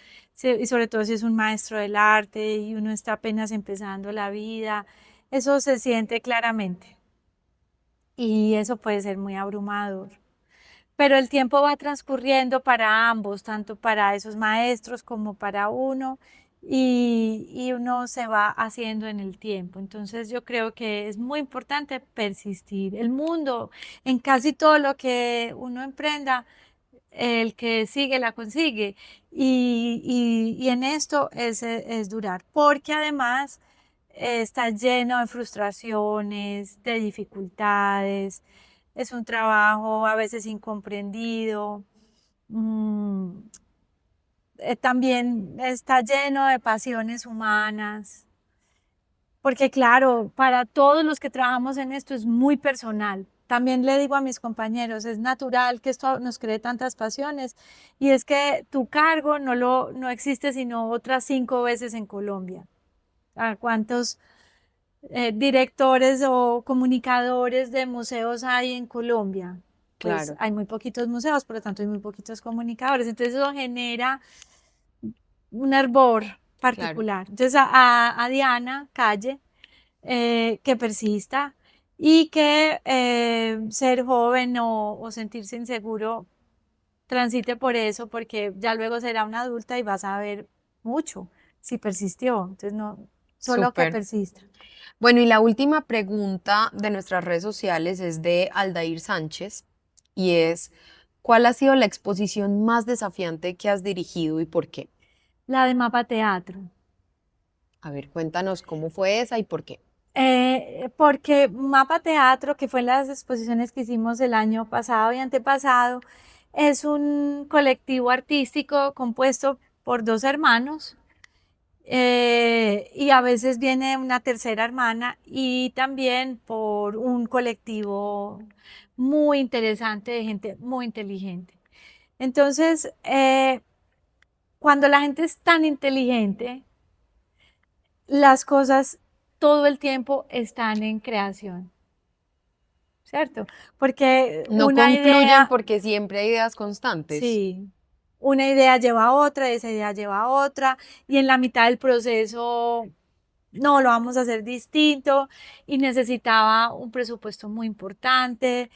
S3: Y sobre todo si es un maestro del arte y uno está apenas empezando la vida, eso se siente claramente y eso puede ser muy abrumador. Pero el tiempo va transcurriendo para ambos, tanto para esos maestros como para uno, y uno se va haciendo en el tiempo. Entonces yo creo que es muy importante persistir. El mundo, en casi todo lo que uno emprenda, el que sigue la consigue. Y en esto es durar, porque además está lleno de frustraciones, de dificultades, es un trabajo a veces incomprendido, mm, también está lleno de pasiones humanas, porque claro, para todos los que trabajamos en esto es muy personal. También le digo a mis compañeros, es natural que esto nos cree tantas pasiones y es que tu cargo no existe sino otras 5 veces en Colombia. ¿A cuántos directores o comunicadores de museos hay en Colombia? Pues
S2: Claro.
S3: hay muy poquitos museos, por lo tanto hay muy poquitos comunicadores. Entonces eso genera un hervor
S2: Claro.
S3: particular. Entonces a Diana Calle, que persista y que ser joven o sentirse inseguro transite por eso, porque ya luego será una adulta y vas a ver mucho si persistió. Entonces no, solo que
S2: Súper.
S3: persista.
S2: Bueno, y la última pregunta de nuestras redes sociales es de Aldair Sánchez y es, ¿cuál ha sido la exposición más desafiante que has dirigido y por qué?
S3: La de Mapa Teatro.
S2: A ver, cuéntanos cómo fue esa y por qué.
S3: Porque Mapa Teatro, que fue las exposiciones que hicimos el año pasado y antepasado, es un colectivo artístico compuesto por 2 hermanos, y a veces viene una tercera hermana y también por un colectivo muy interesante de gente muy inteligente. Entonces, cuando la gente es tan inteligente, las cosas todo el tiempo están en creación, ¿cierto? Porque
S2: No
S3: una
S2: concluyen
S3: idea,
S2: porque siempre hay ideas constantes.
S3: sí, una idea lleva a otra, esa idea lleva a otra, y en la mitad del proceso no, lo vamos a hacer distinto y necesitaba un presupuesto muy importante.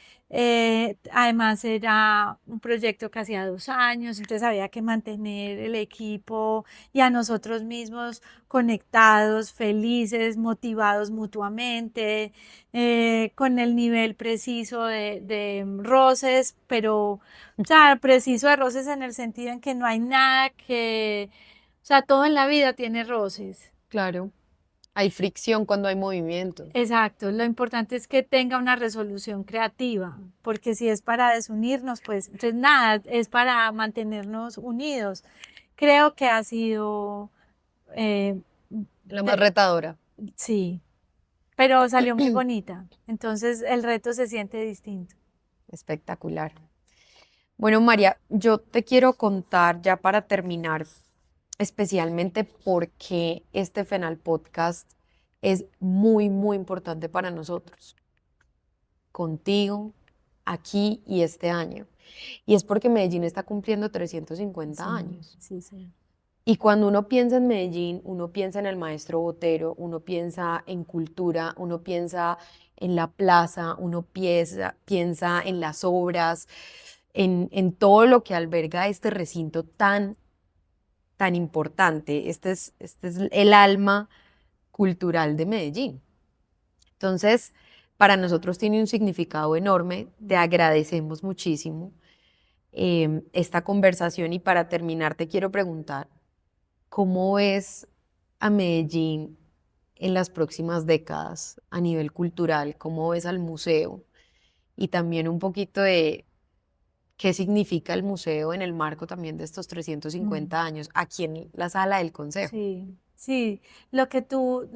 S3: Además era un proyecto que hacía 2 años, entonces había que mantener el equipo y a nosotros mismos conectados, felices, motivados mutuamente, con el nivel preciso de roces, pero, o sea, preciso de roces en el sentido en que no hay nada que, o sea, todo en la vida tiene roces.
S2: Claro. Hay fricción cuando hay movimiento.
S3: Exacto, lo importante es que tenga una resolución creativa, porque si es para desunirnos, pues entonces nada, es para mantenernos unidos. Creo que ha sido, eh,
S2: La más retadora.
S3: sí, pero salió muy bonita, entonces el reto se siente distinto.
S2: Espectacular. Bueno, María, yo te quiero contar ya para terminar, especialmente porque este Fenal Podcast es muy, muy importante para nosotros, contigo, aquí y este año. Y es porque Medellín está cumpliendo 350
S3: Sí,
S2: años.
S3: sí, sí.
S2: Y cuando uno piensa en Medellín, uno piensa en el maestro Botero, uno piensa en cultura, uno piensa en la plaza, uno piensa en las obras, en todo lo que alberga este recinto tan, tan importante. Este es el alma cultural de Medellín. Entonces, para nosotros tiene un significado enorme. Te agradecemos muchísimo esta conversación y para terminar te quiero preguntar, ¿cómo ves a Medellín en las próximas décadas a nivel cultural? ¿Cómo ves al museo? Y también un poquito de qué significa el museo en el marco también de estos
S3: Mm.
S2: 350 años aquí en la sala del Consejo.
S3: Sí, sí, lo que tú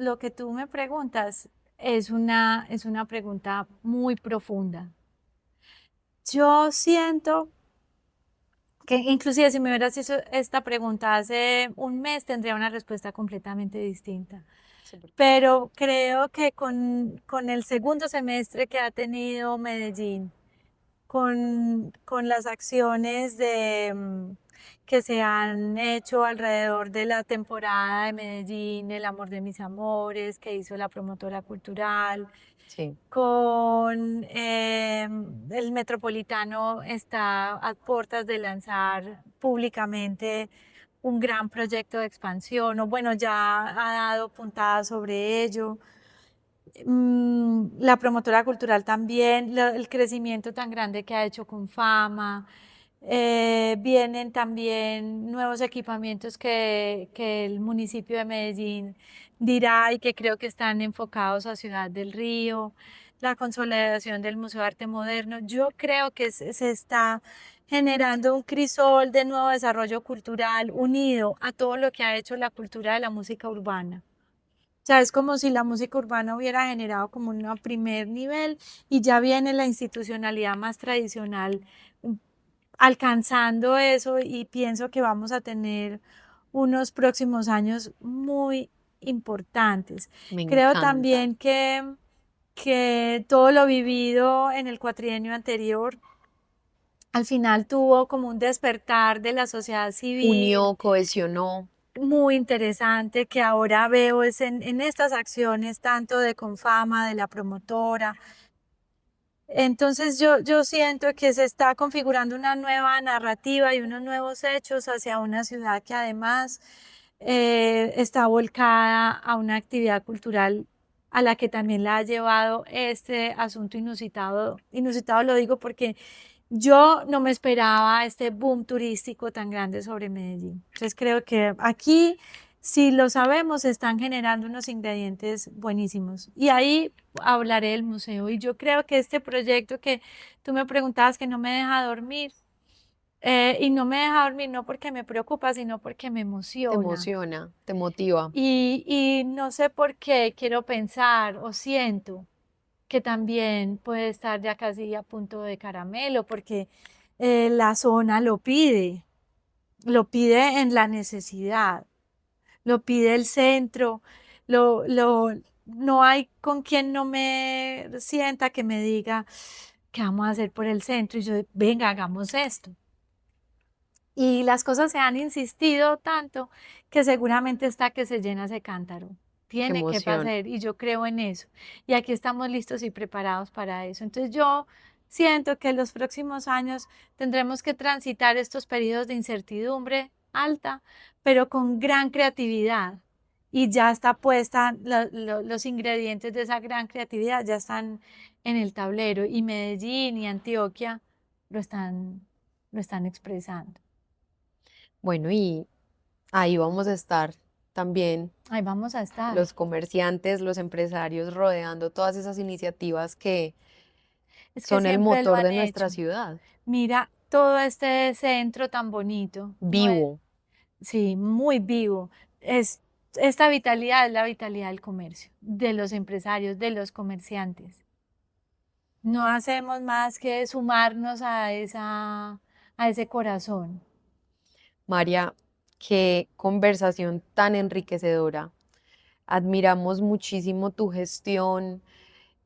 S3: me preguntas es una pregunta muy profunda. Yo siento que inclusive si me hubieras hecho esta pregunta hace un mes tendría una respuesta completamente distinta. Pero creo que con el segundo semestre que ha tenido Medellín, con las acciones que se han hecho alrededor de la temporada de Medellín, El amor de mis amores, que hizo la promotora cultural,
S2: Sí.
S3: con el Metropolitano está a puertas de lanzar públicamente un gran proyecto de expansión, o bueno, ya ha dado puntadas sobre ello. La promotora cultural también, el crecimiento tan grande que ha hecho con Fama. Vienen también nuevos equipamientos que el municipio de Medellín dirá y que creo que están enfocados a Ciudad del Río, la consolidación del Museo de Arte Moderno. Yo creo que se está generando un crisol de nuevo desarrollo cultural unido a todo lo que ha hecho la cultura de la música urbana. O sea, es como si la música urbana hubiera generado como un primer nivel y ya viene la institucionalidad más tradicional alcanzando eso, y pienso que vamos a tener unos próximos años muy importantes.
S2: Me
S3: Creo
S2: encanta.
S3: también que todo lo vivido en el cuatrienio anterior al final tuvo como un despertar de la sociedad civil.
S2: Unió, cohesionó.
S3: Muy interesante que ahora veo es en estas acciones tanto de Confama, de la promotora. Entonces yo siento que se está configurando una nueva narrativa y unos nuevos hechos hacia una ciudad que además está volcada a una actividad cultural a la que también la ha llevado este asunto inusitado. Inusitado lo digo porque yo no me esperaba este boom turístico tan grande sobre Medellín. Entonces creo que aquí, si lo sabemos, se están generando unos ingredientes buenísimos. Y ahí hablaré del museo. Y yo creo que este proyecto que tú me preguntabas que no me deja dormir, y no me deja dormir no porque me preocupa, sino porque me
S2: Te
S3: emociona.
S2: emociona, te motiva.
S3: Y no sé por qué quiero pensar o siento que también puede estar ya casi a punto de caramelo, porque la zona lo pide en la necesidad, lo pide el centro, no hay con quien no me sienta que me diga, ¿qué vamos a hacer por el centro? Y yo, venga, hagamos esto. Y las cosas se han insistido tanto que seguramente está que se llena ese cántaro. Tiene que
S2: emoción.
S3: pasar y yo creo en eso. Y aquí estamos listos y preparados para eso. Entonces yo siento que en los próximos años tendremos que transitar estos periodos de incertidumbre alta, pero con gran creatividad. Y ya está puesta, los ingredientes de esa gran creatividad ya están en el tablero. Y Medellín y Antioquia lo están expresando.
S2: Bueno, y ahí vamos a estar también
S3: Ahí vamos a estar.
S2: los comerciantes, los empresarios rodeando todas esas iniciativas que
S3: Es que
S2: son el
S3: siempre lo
S2: motor de
S3: han
S2: nuestra
S3: hecho.
S2: ciudad.
S3: Mira todo este centro tan bonito.
S2: Vivo.
S3: Sí, muy vivo. Esta vitalidad es la vitalidad del comercio, de los empresarios, de los comerciantes. No hacemos más que sumarnos a ese corazón.
S2: María, qué conversación tan enriquecedora. Admiramos muchísimo tu gestión.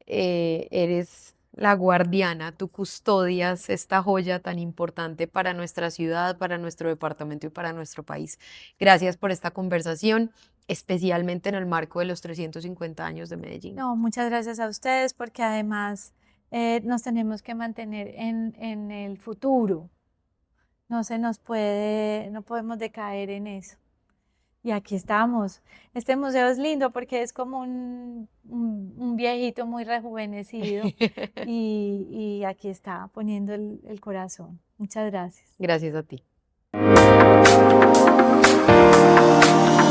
S2: Eres la guardiana, tú custodias esta joya tan importante para nuestra ciudad, para nuestro departamento y para nuestro país. Gracias por esta conversación, especialmente en el marco de los 350 años de Medellín.
S3: No, muchas gracias a ustedes porque además nos tenemos que mantener en el futuro. No podemos decaer en eso. Y aquí estamos. Este museo es lindo porque es como un viejito muy rejuvenecido y aquí está poniendo el corazón. Muchas gracias.
S2: Gracias a ti.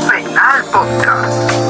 S4: Penal Podcast.